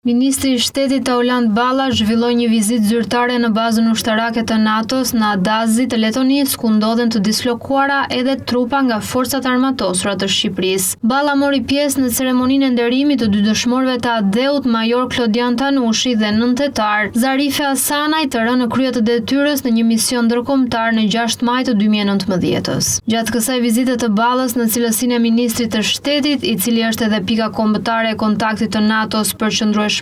Ministri i Shtetit Tauland Balla zhvilloi një vizitë zyrtare në bazën ushtarake të NATO-s në Adazi të Letonisë, ku ndodhen të dislokuara edhe trupa nga forcat armatosura të Shqipërisë. Balla mori pjesë në ceremoninë e nderimit të dy dëshmorëve të AD-ut, Major Klodian Tanushi dhe nëntetar Zarife Hasanaj, të rënë në krye të detyrës në një mision ndërkombëtar në 6 maj të 2019-s. Gjatë kësaj vizite të Ballës, në cilësinë e ministrit të shtetit, i cili është edhe pika kombëtare e kontaktit të NATO-s për qëndrueshmërinë,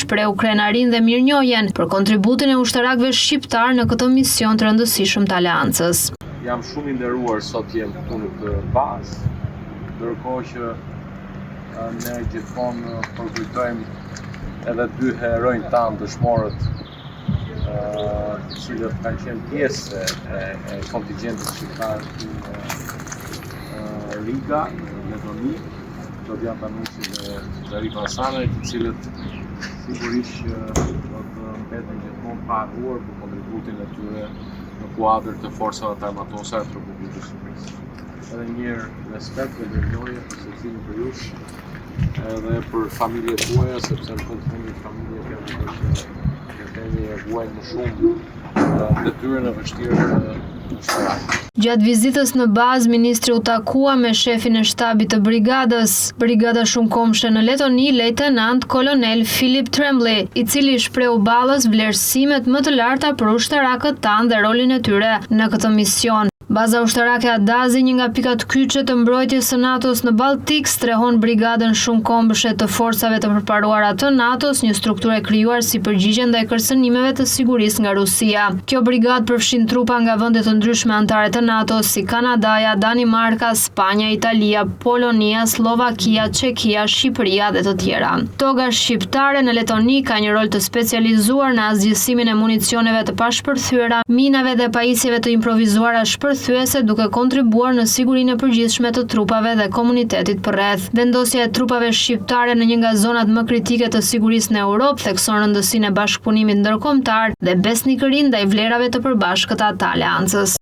shpreu krenarin dhe mirënjohjen për kontributin e ushtarakëve shqiptar në këtë mision të rëndësishëm të aleancës. Jam shumë i nderuar sot jem këtu në këtë bazë, ndërkohë që ne gjithmonë përkujtojmë edhe dy heronjtë tanë, dëshmorët, të cilët kanë qenë pjesë e kontingjentit shqiptar në Riga, në Letoni, Klodian Tanushi dhe Zarife Hasanaj, të cilët sigurisht do të mbeten gjithmonë pa harruar për kontributin e tyre në kuadër të forcave të armatosura të Republikës së Shqipërisë. Edhe një herë respekt dhe mirënjohje për secilin prej jush, edhe për familjet tuaja, sepse në fund fundit familjet e vuajnë më shumë detyrën e vështirë të ushtarakëve. Gjatë vizitës në bazë, ministri u takua me shefin e shtabit të brigadës, Brigada Shumëkombshte në Letoni, lejtenant kolonel Philip Tremblay, i cili shpreu Ballës vlerësimet më të larta për ushtarakët tanë dhe rolin e tyre në këtë mision. Baza ushtarake Adazi, një nga pikat kyçe të mbrojtjes së NATO-s në Balltik, strehon brigadën shumëkombëshe të forcave të përparuara të NATO-s, një strukturë e krijuar si përgjigje ndaj kërcënimeve të sigurisë nga Rusia. Kjo brigadë përfshin trupa nga vende të ndryshme anëtare të NATO-s, si Kanadaja, Danimarka, Spanja, Italia, Polonia, Slovakia, Çekia, Shqipëria dhe të tjera. Toga shqiptare në Letoni ka një rol të specializuar në asgjësimin e municioneve të pashpërthyera, minave dhe pajisjeve të improvizuara shpërthyese, duke kontribuar në sigurinë e përgjithshme të trupave dhe komunitetit përreth. Vendosja e trupave shqiptare në një nga zonat më kritike të sigurisë në Europë thekson rëndësinë e bashkëpunimit ndërkombëtar dhe besnikërinë ndaj vlerave të përbashkëta të aleancës.